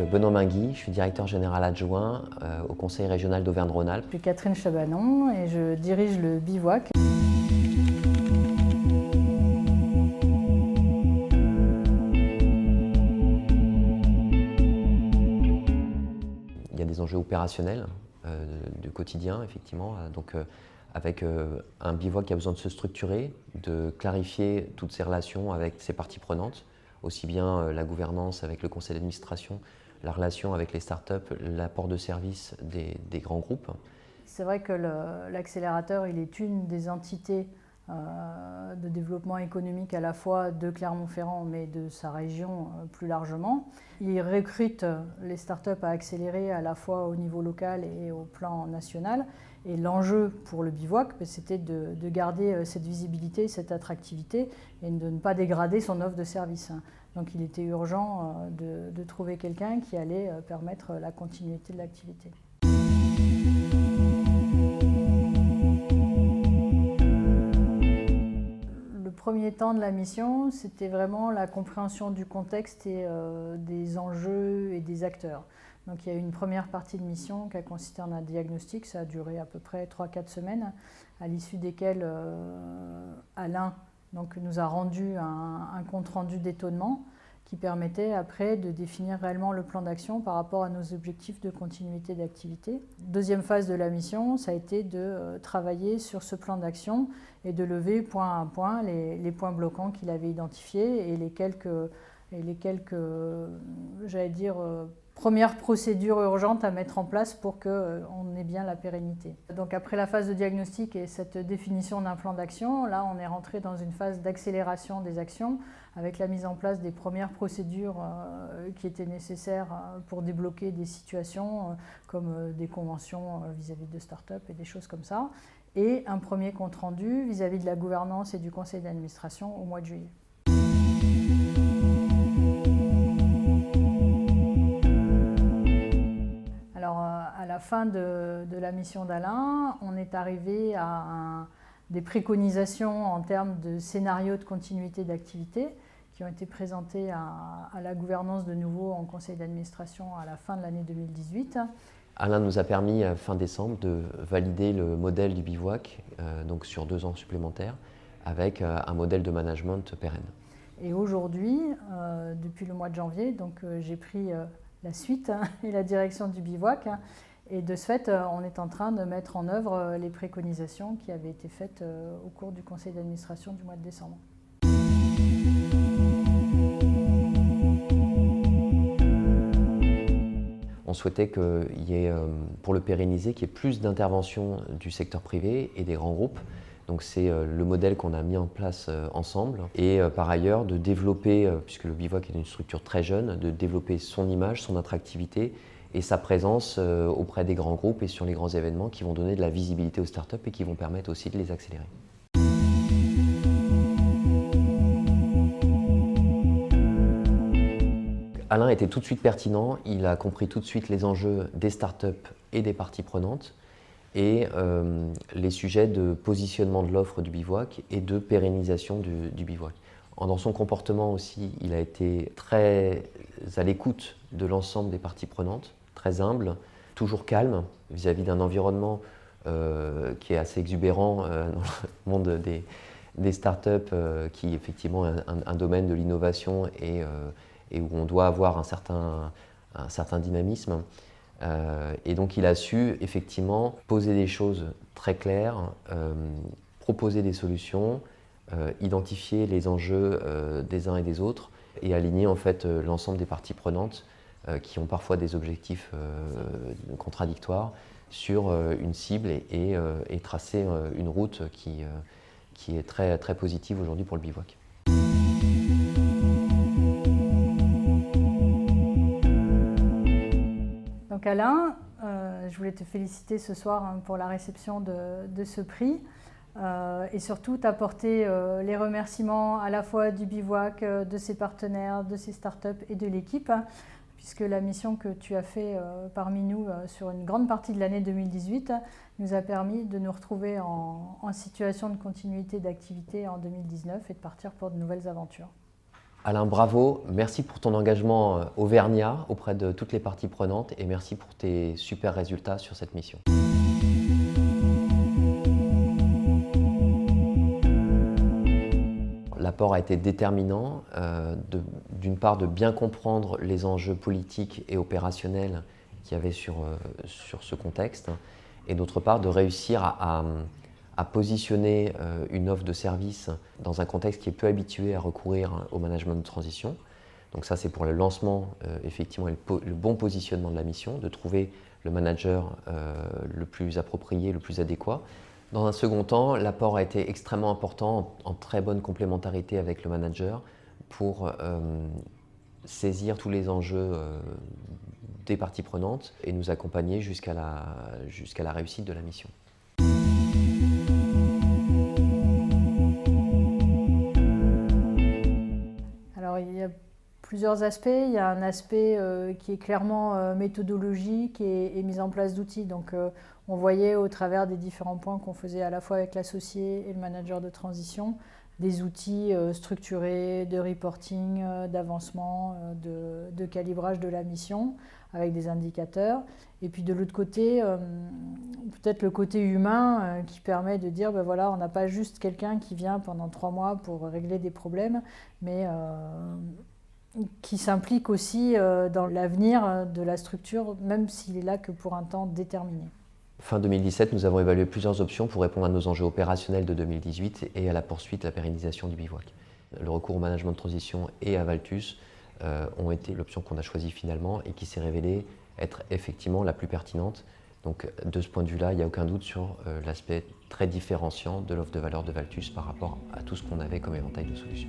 donc Benoît Mingui, je suis directeur général adjoint au Conseil régional d'Auvergne-Rhône-Alpes. Je suis Catherine Chabanon et je dirige le bivouac. Il y a des enjeux opérationnels du quotidien, effectivement, avec un bivouac qui a besoin de se structurer, de clarifier toutes ses relations avec ses parties prenantes, aussi bien la gouvernance avec le conseil d'administration, la relation avec les startups, l'apport de services des grands groupes. C'est vrai que l'accélérateur, il est une des entités de développement économique à la fois de Clermont-Ferrand mais de sa région plus largement. Il recrute les startups à accélérer à la fois au niveau local et au plan national. Et l'enjeu pour le bivouac, c'était de garder cette visibilité, cette attractivité et de ne pas dégrader son offre de service. Donc il était urgent de trouver quelqu'un qui allait permettre la continuité de l'activité. Le premier temps de la mission, c'était vraiment la compréhension du contexte et des enjeux et des acteurs. Donc il y a eu une première partie de mission qui a consisté en un diagnostic, ça a duré à peu près 3-4 semaines, à l'issue desquelles Alain nous a rendu un compte-rendu d'étonnement qui permettait après de définir réellement le plan d'action par rapport à nos objectifs de continuité d'activité. Deuxième phase de la mission, ça a été de travailler sur ce plan d'action et de lever point à point les points bloquants qu'il avait identifiés et les quelques j'allais dire, premières procédures urgentes à mettre en place pour qu'on ait bien la pérennité. Donc après la phase de diagnostic et cette définition d'un plan d'action, là on est rentré dans une phase d'accélération des actions avec la mise en place des premières procédures qui étaient nécessaires pour débloquer des situations comme des conventions vis-à-vis de start-up et des choses comme ça, et un premier compte-rendu vis-à-vis de la gouvernance et du conseil d'administration au mois de juillet. À la fin de la mission d'Alain, on est arrivé à des préconisations en termes de scénarios de continuité d'activité qui ont été présentés à la gouvernance de nouveau en conseil d'administration à la fin de l'année 2018. Alain nous a permis, fin décembre, de valider le modèle du bivouac, donc sur 2 ans supplémentaires, avec un modèle de management pérenne. Et aujourd'hui, depuis le mois de janvier, j'ai pris la suite et la direction du bivouac. Et de ce fait, on est en train de mettre en œuvre les préconisations qui avaient été faites au cours du conseil d'administration du mois de décembre. On souhaitait qu'il y ait, pour le pérenniser, qu'il y ait plus d'intervention du secteur privé et des grands groupes. Donc c'est le modèle qu'on a mis en place ensemble. Et par ailleurs, de développer, puisque le bivouac est une structure très jeune, de développer son image, son attractivité et sa présence auprès des grands groupes et sur les grands événements qui vont donner de la visibilité aux startups et qui vont permettre aussi de les accélérer. Alain était tout de suite pertinent, il a compris tout de suite les enjeux des startups et des parties prenantes et les sujets de positionnement de l'offre du bivouac et de pérennisation du bivouac. Dans son comportement aussi, il a été très à l'écoute de l'ensemble des parties prenantes, très humble, toujours calme vis-à-vis d'un environnement qui est assez exubérant dans le monde des startups, qui est effectivement un domaine de l'innovation et où on doit avoir un certain dynamisme. Et donc il a su effectivement poser des choses très claires, proposer des solutions, identifier les enjeux des uns et des autres et aligner en fait l'ensemble des parties prenantes qui ont parfois des objectifs contradictoires sur une cible et tracer une route qui est très, très positive aujourd'hui pour le bivouac. Donc Alain, je voulais te féliciter ce soir pour la réception de ce prix et surtout t'apporter les remerciements à la fois du bivouac, de ses partenaires, de ses startups et de l'équipe, puisque la mission que tu as fait parmi nous sur une grande partie de l'année 2018 nous a permis de nous retrouver en situation de continuité d'activité en 2019 et de partir pour de nouvelles aventures. Alain, bravo, merci pour ton engagement auvergnat auprès de toutes les parties prenantes et merci pour tes super résultats sur cette mission. L'apport a été déterminant, d'une part de bien comprendre les enjeux politiques et opérationnels qu'il y avait sur ce contexte, et d'autre part de réussir à positionner une offre de service dans un contexte qui est peu habitué à recourir au management de transition. Donc ça, c'est pour le lancement, effectivement, et le bon positionnement de la mission, de trouver le manager le plus approprié, le plus adéquat. Dans un second temps, l'apport a été extrêmement important, en très bonne complémentarité avec le manager, pour saisir tous les enjeux des parties prenantes et nous accompagner jusqu'à la réussite de la mission. Alors, il y a plusieurs aspects. Il y a un aspect qui est clairement méthodologique et mise en place d'outils. Donc, on voyait au travers des différents points qu'on faisait à la fois avec l'associé et le manager de transition, des outils structurés de reporting, d'avancement, de calibrage de la mission avec des indicateurs. Et puis de l'autre côté, peut-être le côté humain qui permet de dire, ben voilà, on n'a pas juste quelqu'un qui vient pendant 3 mois pour régler des problèmes, mais qui s'implique aussi dans l'avenir de la structure, même s'il est là que pour un temps déterminé. Fin 2017, nous avons évalué plusieurs options pour répondre à nos enjeux opérationnels de 2018 et à la poursuite de la pérennisation du bivouac. Le recours au management de transition et à Valtus ont été l'option qu'on a choisie finalement et qui s'est révélée être effectivement la plus pertinente. Donc de ce point de vue-là, il n'y a aucun doute sur l'aspect très différenciant de l'offre de valeur de Valtus par rapport à tout ce qu'on avait comme éventail de solutions.